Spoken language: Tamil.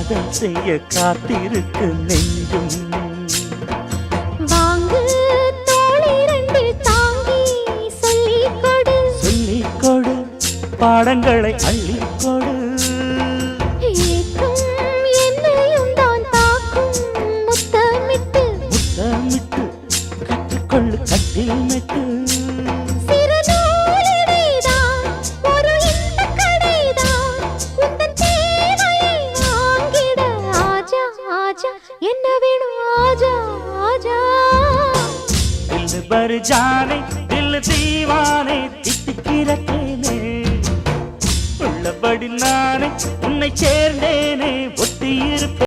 காதல் செய்ய காத்திருக்கு நெஞ்சும். வாங்கு தோளிரண்டில் தாங்கி சொல்லிக் கொடு, சொல்லிக் கொடு, பாடங்களை அள்ளிக் கொடு. ஏக்கும் என்னையும் தான் தாக்கும் முத்தமிட்டு, முத்தமிட்டு கற்றுக்கொள்ளு கட்டில் மெட்டு. சிறு நூலிடைதான் ஒரு இன்பக் கடைதான், உந்தன் தேவையை வாங்கிட ஆஜா ஆஜா, என்ன வேணும் ஆஜா ஆஜா. दिल भर जाने दिल दीवाने தித்திக்கிறேனே, உள்ளபடி நானே உன்னை சேர்ந்தேனே ஒட்டியிருப்பேன்.